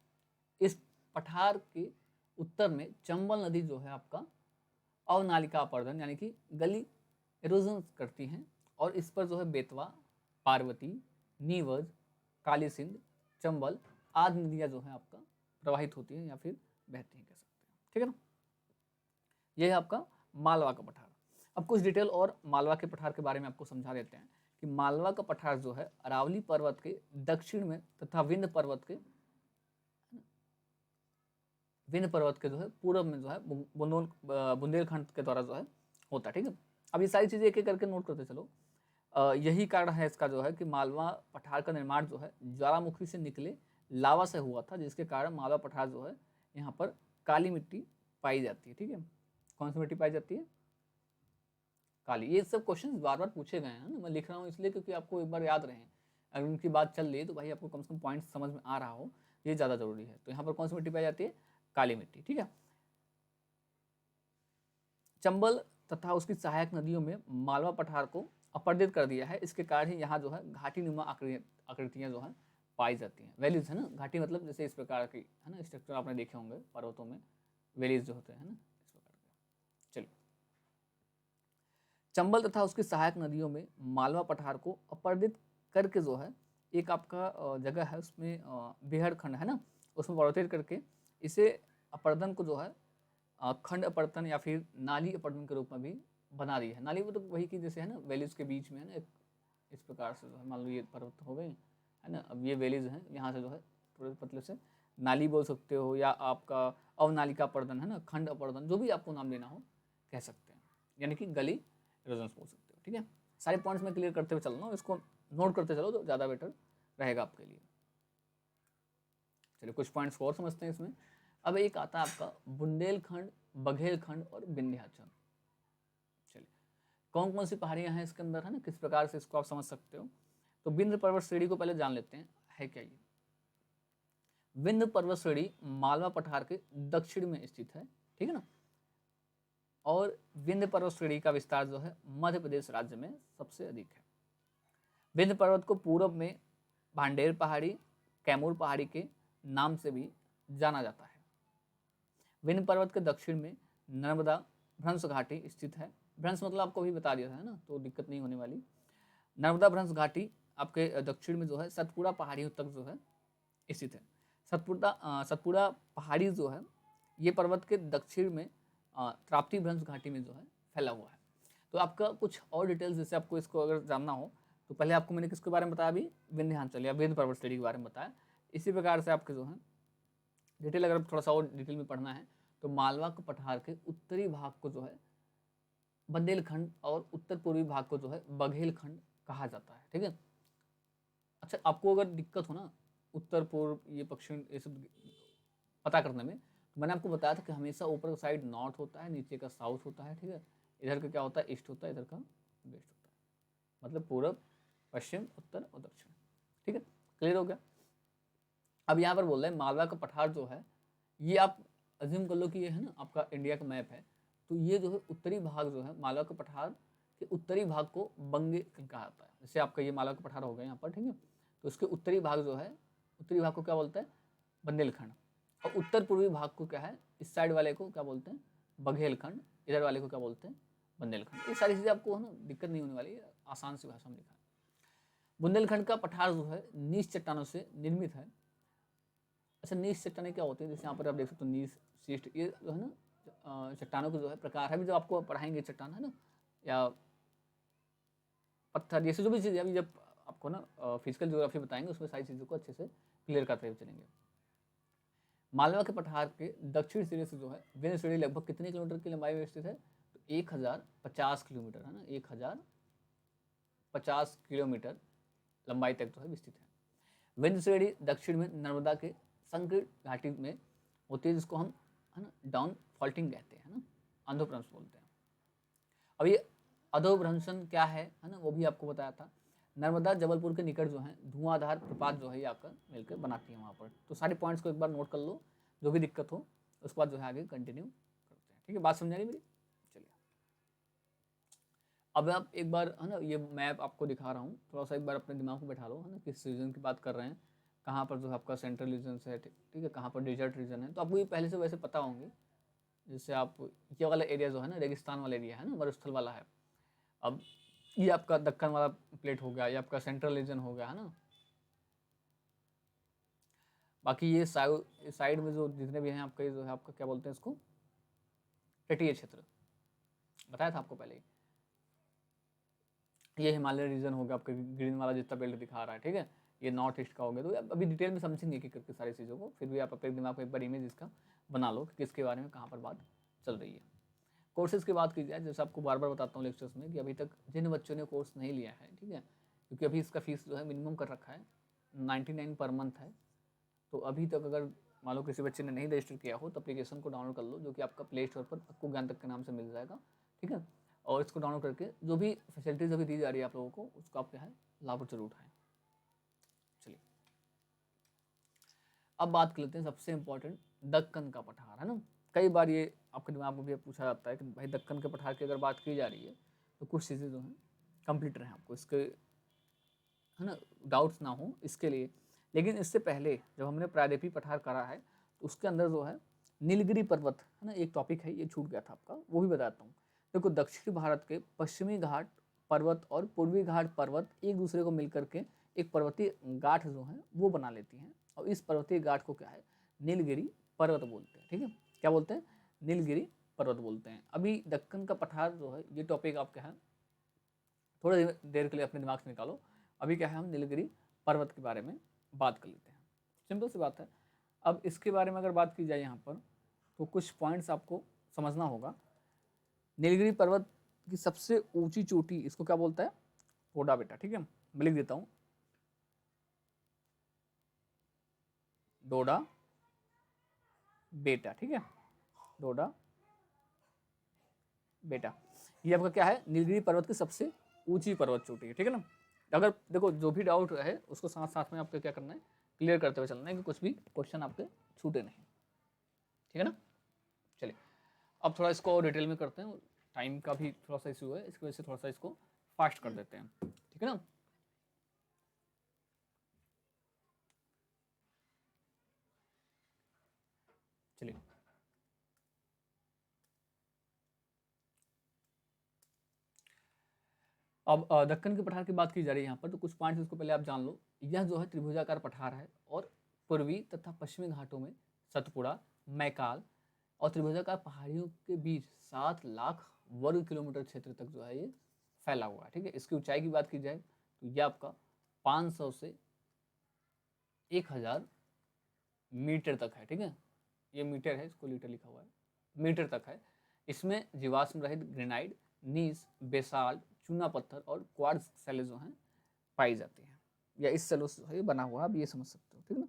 इस पठार के उत्तर में चंबल नदी जो है आपका अवनालिका अपर्दन यानी कि गली इरोजन करती हैं और इस पर जो है बेतवा, पार्वती, नीवज, काली सिंध, चंबल आदि नदियाँ जो है आपका प्रवाहित होती हैं या फिर बहती हैं, कह सकते हैं, ठीक है ना। यह है आपका मालवा का पठार। अब कुछ डिटेल और मालवा के पठार के बारे में आपको समझा देते हैं कि मालवा का पठार जो है अरावली पर्वत के दक्षिण में तथा विंध्य पर्वत के जो है पूर्व में जो है बुंदेलखंड के द्वारा जो है होता है, ठीक है। अब ये सारी चीज़ें एक एक करके नोट करते चलो। यही कारण है इसका जो है कि मालवा पठार का निर्माण जो है ज्वालामुखी से निकले लावा से हुआ था, जिसके कारण मालवा पठार जो है यहाँ पर काली मिट्टी पाई जाती है, ठीक है। कौन सी मिट्टी पाई जाती है? काली। ये सब क्वेश्चन बार बार पूछे गए हैं ना, मैं लिख रहा हूँ इसलिए क्योंकि आपको एक बार याद रहे। अगर उनकी बात चल रही है तो भाई आपको कम से कम पॉइंट समझ में आ रहा हो, ये ज़्यादा जरूरी है। तो यहाँ पर कौन सी मिट्टी पाई जाती है? काली मिट्टी, ठीक है। चंबल तथा उसकी सहायक नदियों में मालवा पठार को अपरदित कर दिया है। इसके कारण ही यहाँ जो है घाटी नुमा आकृतियाँ जो है पाई जाती हैं। वैलीज है ना, घाटी मतलब जैसे इस प्रकार की, है ना, स्ट्रक्चर आपने देखे होंगे पर्वतों में वैलीज जो होते हैं ना, इस प्रकार के। चलिए, चंबल तथा उसकी सहायक नदियों में मालवा पठार को अपरदित करके जो है एक आपका जगह है उसमें बेहड़ खंड है ना, उसमें पर्वतित करके इसे अपर्दन को जो है खंड अपर्दन या फिर नाली अपर्दन के रूप में भी बना रही है। नाली मतलब वही की जैसे है ना वैलीज के बीच में है ना, एक इस प्रकार से जो है मान लो ये पर्वत हो गए है ना, अब ये वैलीज हैं, यहाँ से जो है थोड़े पतले से नाली बोल सकते हो या आपका अवनालिका अपर्दन है ना, खंड अपर्दन, जो भी आपको नाम लेना हो कह सकते हैं, यानी कि गली इरोजन बोल सकते हो, ठीक है। सारे पॉइंट्स में क्लियर करते हुए चल रहा हूँ, इसको नोट करते चलो तो ज़्यादा बेटर रहेगा आपके लिए। चलिए कुछ पॉइंट्स और समझते हैं इसमें। अब एक आता है आपका बुंदेलखंड, बघेलखंड और विंध्याचल। चलिए कौन कौन सी पहाड़ियाँ हैं इसके अंदर, है ना, किस प्रकार से इसको आप समझ सकते हो। तो विंध्य पर्वत श्रेणी को पहले जान लेते हैं, है क्या ये। विंध्य पर्वत श्रेणी मालवा पठार के दक्षिण में स्थित है, ठीक है ना। और विंध्य पर्वत श्रेणी का विस्तार जो है मध्य प्रदेश राज्य में सबसे अधिक है। विंध्य पर्वत को पूर्व में भांडेर पहाड़ी, कैमूर पहाड़ी के नाम से भी जाना जाता है। विंध्य पर्वत के दक्षिण में नर्मदा भ्रंश घाटी स्थित है। भ्रंश मतलब आपको भी बता दिया था, है ना, तो दिक्कत नहीं होने वाली। नर्मदा भ्रंश घाटी आपके दक्षिण में जो है सतपुड़ा पहाड़ियों तक जो है स्थित है। सतपुड़ा पहाड़ी जो है ये पर्वत के दक्षिण में त्राप्ती भ्रंश घाटी में जो है फैला हुआ है। तो आपका कुछ और डिटेल्स जैसे आपको इसको अगर जानना हो तो पहले आपको मैंने किसके बारे में बताया, अभी विंध्याचल या विंध्य पर्वत श्रेणी के बारे में बताया। इसी प्रकार से आपके जो है डिटेल अगर थोड़ा सा और डिटेल में पढ़ना है तो मालवा के पठार के उत्तरी भाग को जो है बुंदेलखंड और उत्तर पूर्वी भाग को जो है बघेलखंड कहा जाता है, ठीक है। अच्छा आपको अगर दिक्कत हो ना उत्तर पूर्व ये पश्चिम ये सब पता करने में, तो मैंने आपको बताया था कि हमेशा ऊपर का साइड नॉर्थ होता है, नीचे का साउथ होता है, ठीक है। इधर का क्या होता है, ईस्ट होता है, इधर का वेस्ट होता है, मतलब पूर्व, पश्चिम, उत्तर और दक्षिण, ठीक है। क्लियर हो गया। अब यहाँ पर बोल रहे हैं मालवा का पठार जो है ये आप अज्यूम कर लो कि ये है ना आपका इंडिया का मैप है, तो ये जो है उत्तरी भाग जो है मालवा का पठार के उत्तरी भाग को बंगे कहा जाता है। जैसे आपका ये मालवा का पठार हो गया यहाँ पर, ठीक है, तो उसके उत्तरी भाग जो है, उत्तरी भाग को क्या बोलते हैं, बुंदेलखंड, और उत्तर पूर्वी भाग को क्या है, इस साइड वाले को क्या बोलते हैं, बघेलखंड, इधर वाले को क्या बोलते हैं, बुंदेलखंड। ये सारी चीज़ें आपको है ना दिक्कत नहीं होने वाली है, आसान सी भाषा में लिखा है। बुंदेलखंड का पठार जो है नीच चट्टानों से निर्मित है। अच्छा नीच चट्टानें क्या होती है, जैसे यहाँ पर आप देख सकते हो नीच, शिष्ट, ये जो है ना चट्टानों के जो है प्रकार है, भी जो आपको पढ़ाएंगे चट्टान है ना, या पत्थर, जैसे जो भी चीज़ अभी जब आपको ना फिजिकल ज्योग्राफी बताएंगे, उसमें सारी चीज़ों को अच्छे से क्लियर करते हुए चलेंगे। मालवा के पठार के दक्षिण सिरे से जो है वेनिस रेडी लगभग कितने किलोमीटर की लंबाई में स्थित है? तो 1050 किलोमीटर है ना, 1050 किलोमीटर लंबाई तक जो है विस्तृत है। वेनिस रेडी दक्षिण में नर्मदा के संकीर्ण घाटी में होती है, जिसको हम है ना डाउन फॉल्टिंग कहते हैं ना, अधोभ्रंश बोलते हैं। अब ये अधोभ्रंशन क्या है ना, वो भी आपको बताया था। नर्मदा जबलपुर के निकट जो है धुआंधार प्रपात जो है ये आकर मिलकर बनाती है वहाँ पर। तो सारे पॉइंट्स को एक बार नोट कर लो, जो भी दिक्कत हो उसके बाद जो है आगे कंटिन्यू करते हैं। ठीक है, बात समझ आ रही मेरी? चलिए अब आप एक बार है ना ये मैप आपको दिखा रहा हूँ, थोड़ा सा एक बार अपने दिमाग को बैठा लो है ना, किस रीजन की बात कर रहे हैं, कहाँ पर जो है आपका सेंट्रल रीजन है, ठीक है, कहाँ पर डेजर्ट रीजन है। तो आपको ये पहले से वैसे पता होंगे, जैसे आप ये वाला एरिया जो है ना रेगिस्तान वाला एरिया है ना, मरुस्थल वाला है। अब ये आपका दक्कन वाला प्लेट हो गया, ये आपका सेंट्रल रीजन हो गया है ना। बाकी ये साइड में जो जितने भी हैं आपका, जो है आपका क्या बोलते हैं इसको, तटीय क्षेत्र बताया था आपको पहले। ये हिमालय रीजन हो गया आपका, ग्रीन वाला जितना बेल्ट दिखा रहा है, ठीक है, ये नॉर्थ ईस्ट का हो गया। तो अभी डिटेल में समझेंगे कि करके सारी चीज़ों को, फिर भी आप अपने दिमाग में एक बार इमेज इसका बना लो कि किसके बारे में कहाँ पर बात चल रही है। कोर्सेज़ की बात की जाए, जैसे आपको बार बार बताता हूँ लेक्चर्स में कि अभी तक जिन बच्चों ने कोर्स नहीं लिया है, ठीक है, क्योंकि अभी इसका फीस जो है मिनिमम कर रखा है 99 पर मंथ है। तो अभी तक अगर मान लो किसी बच्चे ने नहीं रजिस्टर किया हो तो एप्लीकेशन को डाउनलोड कर लो, जो कि आपका प्ले स्टोर पर आपको ज्ञान तक के नाम से मिल जाएगा, ठीक है। और इसको डाउनलोड करके जो भी फैसिलिटीज़ अभी दी जा रही है आप लोगों को, उसको आप क्या है लाभ जरूर उठाएं। चलिए अब बात कर लेते हैं सबसे इम्पोर्टेंट दक्कन का पठार, है ना। कई बार ये आपके दिमाग में भी पूछा जाता है कि भाई दक्कन के पठार की अगर बात की जा रही है तो कुछ चीज़ें जो हैं कंप्लीट रहें आपको, इसके है ना डाउट्स ना हो इसके लिए। लेकिन इससे पहले जब हमने प्रायद्वीपीय पठार करा है तो उसके अंदर जो है नीलगिरी पर्वत है ना, एक टॉपिक है, ये छूट गया था आपका, वो भी बताता हूँ। देखो दक्षिणी भारत के पश्चिमी घाट पर्वत और पूर्वी घाट पर्वत एक दूसरे को मिलकर के एक पर्वतीय गांठ जो है वो बना लेती हैं, और इस पर्वतीय गांठ को क्या है नीलगिरी पर्वत बोलते हैं, ठीक है। क्या बोलते हैं? नीलगिरी पर्वत बोलते हैं। अभी दक्कन का पठार जो है ये टॉपिक आप क्या है थोड़ी देर के लिए अपने दिमाग से निकालो। अभी क्या है हम नीलगिरी पर्वत के बारे में बात कर लेते हैं, सिंपल सी बात है। अब इसके बारे में अगर बात की जाए यहाँ पर तो कुछ पॉइंट्स आपको समझना होगा। नीलगिरी पर्वत की सबसे ऊंची चोटी इसको क्या बोलता है? टोडा बेटा, ठीक है, मैं लिख देता हूँ, डोडा बेटा, ठीक है, डोडा बेटा। ये आपका क्या है नीलगिरी पर्वत की सबसे ऊंची पर्वत चोटी है, ठीक है ना। अगर देखो जो भी डाउट है उसको साथ साथ में आपको क्या करना है क्लियर करते हुए चलना है कि कुछ भी क्वेश्चन आपके छूटे नहीं, ठीक है ना। चलिए अब थोड़ा इसको और डिटेल में करते हैं, टाइम का भी थोड़ा सा इशू है, इसकी वजह से थोड़ा सा इसको फास्ट कर देते हैं, ठीक है ना। चलिए अब दक्कन के पठार की बात की जा रही है यहाँ पर, तो कुछ पॉइंट्स इसको पहले आप जान लो। यह जो है त्रिभुजाकार पठार है और पूर्वी तथा पश्चिमी घाटों में सतपुड़ा, मैकाल और त्रिभुजाकार पहाड़ियों के बीच 7 लाख वर्ग किलोमीटर क्षेत्र तक जो है ये फैला हुआ है, ठीक है। इसकी ऊंचाई की बात की जाए तो यह आपका 500 से 1000 मीटर तक है, ठीक है। ये मीटर है, इसको लीटर लिखा हुआ है, मीटर तक है। इसमें जीवाश्म रहित ग्रेनाइट, नीस, बेसाल्ट, चूना पत्थर और क्वार्ट्ज सेल जो हैं पाई जाती हैं, या इस सेलों से बना हुआ, आप ये समझ सकते हो, ठीक है ना।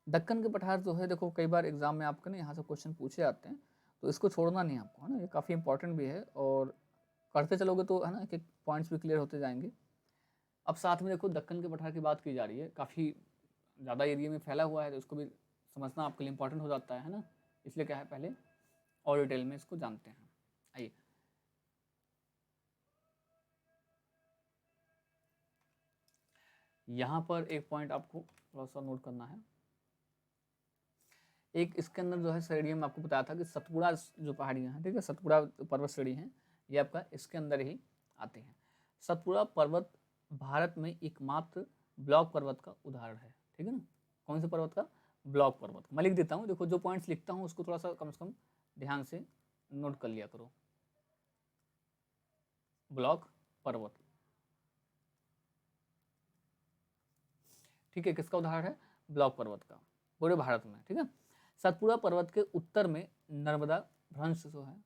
दक्कन के पठार जो है देखो कई बार एग्जाम में आपके ना यहाँ से क्वेश्चन पूछे जाते हैं, तो इसको छोड़ना नहीं आपको, है ना, ये काफ़ी इंपॉर्टेंट भी है, और करते चलोगे तो है ना एक एक पॉइंट्स भी क्लियर होते जाएंगे। अब साथ में देखो दक्कन के पठार की बात की जा रही है, काफ़ी ज़्यादा एरिया में फैला हुआ है, तो इसको भी समझना आपके लिए इंपॉर्टेंट हो जाता है ना। इसलिए क्या है पहले और डिटेल में इसको जानते हैं। आइए यहाँ पर एक पॉइंट आपको थोड़ा सा नोट करना है। एक इसके अंदर जो है श्रेणी में आपको बताया था कि सतपुड़ा जो पहाड़ियाँ हैं, ठीक है, सतपुड़ा पर्वत श्रेणी है, ये आपका इसके अंदर ही आते हैं। सतपुड़ा पर्वत भारत में एकमात्र ब्लॉक पर्वत का उदाहरण है, ठीक है ना। कौन से पर्वत का? ब्लॉक पर्वत। मैं लिख देता हूँ, देखो जो पॉइंट्स लिखता हूँ उसको थोड़ा सा कम से कम ध्यान से नोट कर लिया करो। ब्लॉक पर्वत, ठीक है, किसका उदाहरण है? ब्लॉक पर्वत का, पूरे भारत में, ठीक है। सतपुड़ा पर्वत के उत्तर में नर्मदा भ्रंश जो है,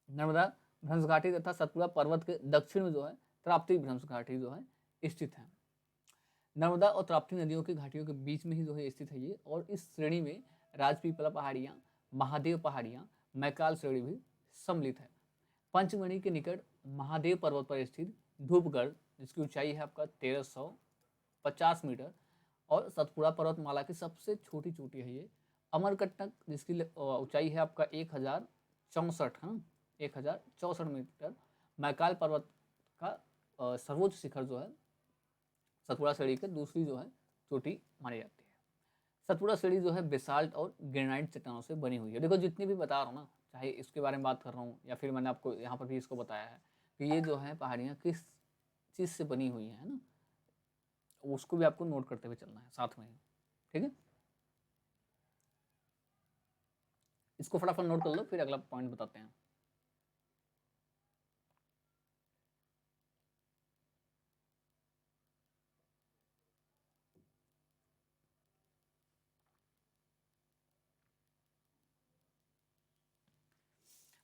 नर्मदा भ्रंश घाटी तथा सतपुड़ा पर्वत के दक्षिण में जो है ताप्ती भ्रंश घाटी जो है स्थित है। नर्मदा और ताप्ती नदियों की घाटियों के बीच में ही जो है स्थित है ये, और इस श्रेणी में राजपीपला पहाड़ियाँ, महादेव पहाड़ियाँ, मैकाल श्रेणी भी सम्मिलित है। पंचमढ़ी के निकट महादेव पर्वत पर स्थित धूपगढ़, जिसकी ऊंचाई है आपका 1350 मीटर, और सतपुड़ा पर्वतमाला की सबसे छोटी चोटी है ये। अमरकंटक, जिसकी ऊंचाई है आपका 1064 है ना, 1064 मीटर। मैकाल पर्वत का सर्वोच्च शिखर जो है सतपुड़ा श्रेणी की दूसरी जो है चोटी मानी जाती है। सतपुड़ा श्रेणी जो है बेसाल्ट और ग्रेनाइट चट्टानों से बनी हुई है। देखो जितनी भी बता रहा हूँ ना, चाहे इसके बारे में बात कर रहा हूँ या फिर मैंने आपको यहाँ पर भी इसको बताया है कि ये जो है पहाड़ियाँ किस चीज़ से बनी हुई है ना, उसको भी आपको नोट करते हुए चलना है साथ में ही, ठीक है। इसको फटाफट नोट कर लो, फिर अगला पॉइंट बताते हैं।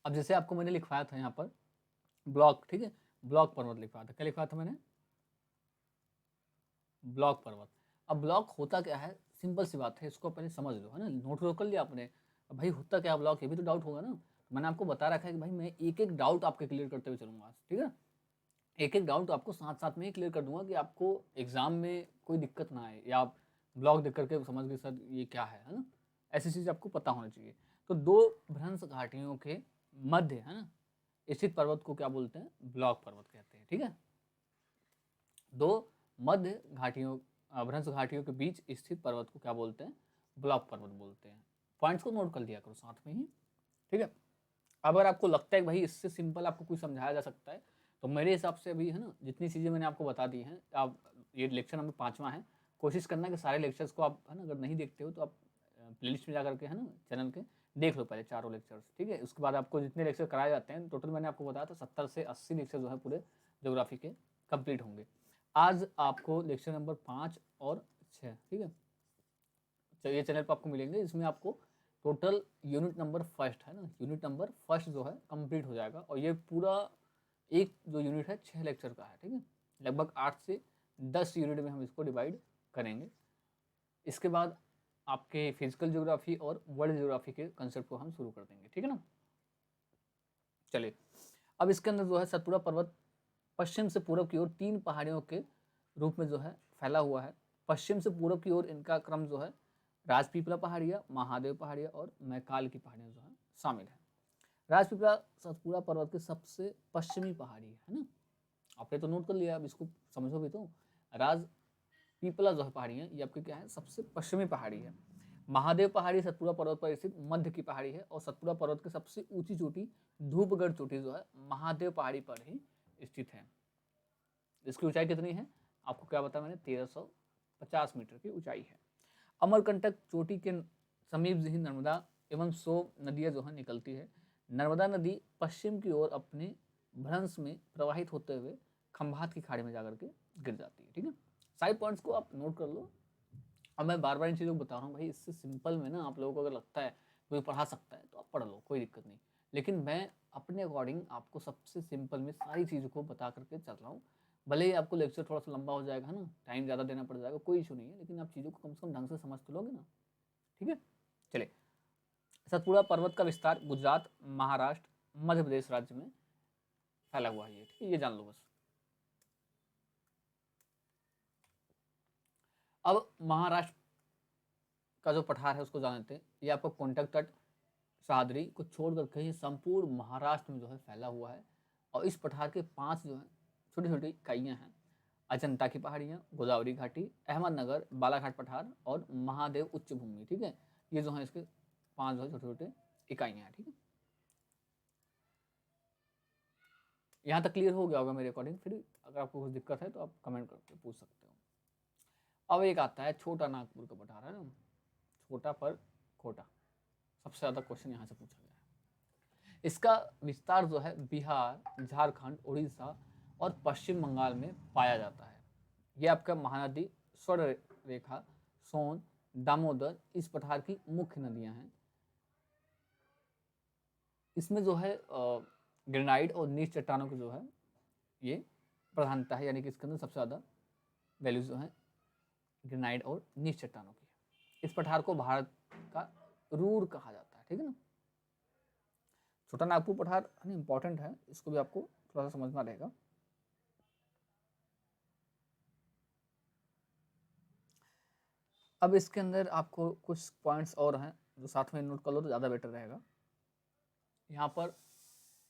अब जैसे आपको मैंने लिखवाया था यहाँ पर ब्लॉक, ठीक है, ब्लॉक पर्वत लिखवाया था। क्या लिखवाया था मैंने? ब्लॉक पर्वत। अब ब्लॉक होता क्या है, सिंपल सी बात है, इसको पहले समझ लो, है ना। नोट कर लिया आपने, अब भाई होता क्या ब्लॉक, ये भी तो डाउट होगा ना। मैंने आपको बता रखा है कि भाई मैं एक एक डाउट आपके क्लियर करते हुए चलूंगा, ठीक है। एक एक डाउट आपको साथ साथ में ही क्लियर कर दूंगा कि आपको एग्जाम में कोई दिक्कत ना आए, या आप ब्लॉग देख करके समझ गए सर ये क्या है ना। ऐसी चीज़ आपको पता होना चाहिए। तो दो भ्रंश घाटियों के मध्य, है ना, स्थित पर्वत को क्या बोलते हैं? ब्लॉक पर्वत कहते हैं, ठीक है। दो मध्य घाटियों, भ्रंश घाटियों के बीच स्थित पर्वत को क्या बोलते हैं? ब्लॉक पर्वत बोलते हैं। पॉइंट्स को नोट कर लिया करो साथ में ही, ठीक है। अगर आपको लगता है कि भाई इससे सिंपल आपको कुछ समझाया जा सकता है, तो मेरे हिसाब से अभी, है ना, जितनी चीज़ें मैंने आपको बता दी हैं, आप ये लेक्चर नंबर 5वां है, कोशिश करना कि सारे लेक्चर्स को आप, है ना, अगर नहीं देखते हो तो आप प्लेलिस्ट में जा करके, है ना, चैनल के देख लो पहले चारों लेक्चर्स, ठीक है। उसके बाद आपको जितने लेक्चर कराए जाते हैं, टोटल मैंने आपको बताया था 70 से 80 लेक्चर जो है पूरे ज्योग्राफी के कंप्लीट होंगे। आज आपको लेक्चर नंबर 5 और 6, ठीक है, ये चैनल पर आपको मिलेंगे। इसमें आपको टोटल यूनिट नंबर फर्स्ट, है ना, यूनिट नंबर फर्स्ट जो है कंप्लीट हो जाएगा, और ये पूरा एक जो यूनिट है 6 लेक्चर का है, ठीक है। लगभग 8 से 10 यूनिट में हम इसको डिवाइड करेंगे। इसके बाद आपके फिजिकल ज्योग्राफी और वर्ल्ड ज्योग्राफी के कंसेप्ट को हम शुरू कर देंगे, ठीक है ना। चलिए, अब इसके अंदर जो है सतपुड़ा पर्वत पश्चिम से पूर्व की ओर 3 पहाड़ियों के रूप में जो है फैला हुआ है। पश्चिम से पूर्व की ओर इनका क्रम जो है राजपीपला पहाड़ियाँ, महादेव पहाड़ियाँ और मैकाल की पहाड़ियाँ जो है शामिल है। राजपीपला सतपुड़ा पर्वत की सबसे पश्चिमी पहाड़ी है ना, आपने तो नोट कर लिया, अब इसको समझो भी तो। राजपीपला जो है पहाड़ियाँ, ये आपकी क्या है? सबसे पश्चिमी पहाड़ी है। महादेव पहाड़ी सतपुड़ा पर्वत पर स्थित मध्य की पहाड़ी है, और सतपुड़ा पर्वत की सबसे ऊंची चोटी धूपगढ़ चोटी जो है महादेव पहाड़ी पर ही स्थित है। इसकी ऊंचाई कितनी है? आपको क्या बताया मैंने? 1350 मीटर की ऊंचाई है। अमरकंटक चोटी के समीप ही नर्मदा एवं सोव नदियाँ जो है निकलती है। नर्मदा नदी पश्चिम की ओर अपने भ्रंश में प्रवाहित होते हुए खंभात की खाड़ी में जाकर के गिर जाती है, ठीक है। सारे पॉइंट्स को आप नोट कर लो। अब मैं बार बार इन चीज़ों को बता रहा हूँ भाई, इससे सिंपल में ना आप लोगों को अगर लगता है कोई पढ़ा सकता है तो आप पढ़ लो, कोई दिक्कत नहीं। लेकिन मैं अपने अकॉर्डिंग आपको सबसे सिंपल में सारी चीज़ों को बता करके चल रहा हूँ। भले ही आपको लेक्चर थोड़ा सा लंबा हो जाएगा, है ना, टाइम ज़्यादा देना पड़ जाएगा, कोई इशू नहीं है, लेकिन आप चीज़ों को कम से कम ढंग से समझ तो लोगे ना, ठीक है। चलिए, सतपुड़ा पर्वत का विस्तार गुजरात, महाराष्ट्र, मध्य प्रदेश राज्य में फैला हुआ है, ठीक है, ये जान लो बस। अब महाराष्ट्र का जो पठार है उसको जान लेते हैं। ये आपको कोंटक तट, सह्याद्री को छोड़कर कहीं संपूर्ण महाराष्ट्र में जो है फैला हुआ है, और इस पठार के 5 जो है छोटी छोटी इकाइयाँ हैं। अजंता की पहाड़ियाँ, गोदावरी घाटी, अहमदनगर, बालाघाट पठार और महादेव उच्च भूमि, ठीक है। ये जो है इसके 5 जो है छोटे छोटे इकाइयाँ हैं, ठीक है। यहाँ तक क्लियर हो गया होगा मेरे अकॉर्डिंग। फिर अगर आपको कुछ दिक्कत है तो आप कमेंट करके पूछ सकते हो। अब एक आता है छोटा नागपुर का पठार, है ना, छोटा पर खोटा। सबसे ज़्यादा क्वेश्चन यहाँ से पूछा गया है। इसका विस्तार जो है बिहार, झारखंड, उड़ीसा और पश्चिम बंगाल में पाया जाता है। ये आपका महानदी स्वर्ण रेखा, सोन, दामोदर इस पठार की मुख्य नदियां हैं। इसमें जो है ग्रेनाइट और नीच चट्टानों की जो है ये प्रधानता है, यानी कि इसके अंदर सबसे ज़्यादा वैल्यूज जो है ग्रेनाइट और नीच चट्टानों की है। इस पठार को भारत का रूर कहा जाता है, ठीक है ना। छोटा नागपुर पठार इंपॉर्टेंट है, इसको भी आपको थोड़ा सा समझना रहेगा। अब इसके अंदर आपको कुछ पॉइंट्स और हैं जो साथ में नोट कर लो तो ज़्यादा बेटर रहेगा। यहाँ पर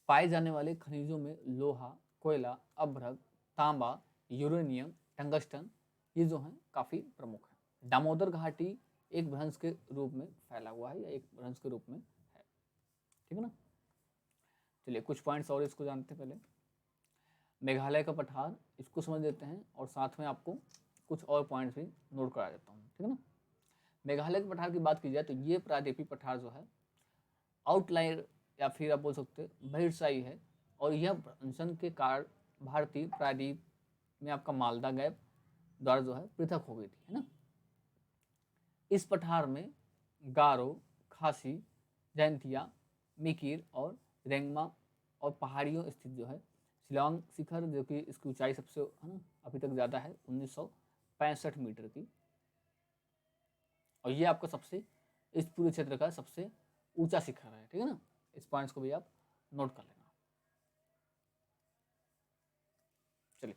पाए जाने वाले खनिजों में लोहा, कोयला, अभ्रक, तांबा, यूरेनियम, टंगस्टन ये जो हैं काफ़ी प्रमुख हैं। दामोदर घाटी एक भ्रंश के रूप में फैला हुआ है या एक भ्रंश के रूप में है, ठीक है ना। चलिए कुछ पॉइंट्स और इसको जानते हैं पहले। मेघालय का पठार, इसको समझ लेते हैं और साथ में आपको कुछ और पॉइंट्स भी नोट करा देता हूँ, ठीक है ना। मेघालय के पठार की बात की जाए तो ये प्रायद्वीपीय पठार जो है आउटलायर या फिर आप बोल सकते हैं बहिर्शायी है, और यह भ्रंशन के कारण भारतीय प्रायद्वीप में आपका मालदा गैप द्वारा जो है पृथक हो गई थी, है ना। इस पठार में गारो, खासी, जैंतिया, मिकिर और रेंगमा और पहाड़ियों स्थित जो है शिलोंग शिखर, जो कि इसकी ऊंचाई सबसे है ना अभी तक ज़्यादा है 1965 मीटर की, और ये आपका सबसे इस पूरे क्षेत्र का सबसे ऊंचा शिखर है, ठीक है ना। इस पॉइंट्स को भी आप नोट कर लेना। चलिए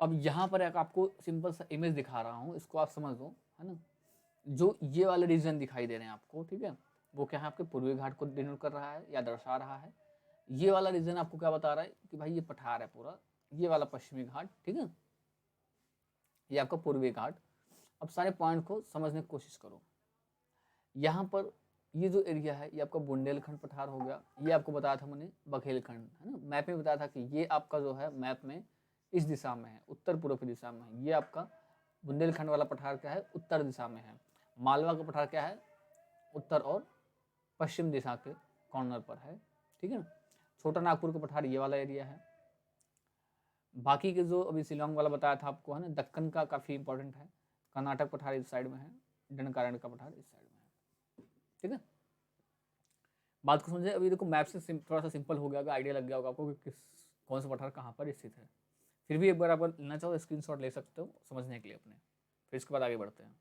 अब यहाँ पर एक आपको सिंपल सा इमेज दिखा रहा हूँ, इसको आप समझ लो, है ना। जो ये वाले रीजन दिखाई दे रहे हैं आपको, ठीक है, वो क्या है आपके पूर्वी घाट को डिनोट कर रहा है या दर्शा रहा है। ये वाला रीजन आपको क्या बता रहा है कि भाई ये पठार है पूरा, ये वाला पश्चिमी घाट, ठीक है, ये आपका पूर्वी घाट। अब सारे पॉइंट को समझने की कोशिश करो। यहाँ पर ये जो एरिया है ये आपका बुंदेलखंड पठार हो गया, ये आपको बताया था मैंने बघेलखंड, है ना। मैप में बताया था कि ये आपका जो है मैप में इस दिशा में है, उत्तर पूर्व की दिशा में है। ये आपका बुंदेलखंड वाला पठार क्या है, उत्तर दिशा में है। मालवा का पठार क्या है, उत्तर और पश्चिम दिशा के कॉर्नर पर है, ठीक है ना। छोटा नागपुर का पठार ये वाला एरिया है। बाकी के जो अभी शिलोंग वाला बताया था आपको, है ना, दक्कन का काफ़ी इंपॉर्टेंट है। कर्नाटक पठार इस साइड में है, डनकारण्य का पठार इस साइड में है, ठीक है। बात को समझे। अभी देखो मैप से थोड़ा सा सिंपल हो गया होगा, आइडिया लग गया होगा आपको कि किस कौन सा पठार कहाँ पर स्थित है। फिर भी एक बार आप लेना चाहो स्क्रीनशॉट ले सकते हो समझने के लिए अपने, फिर इसके बाद आगे बढ़ते हैं।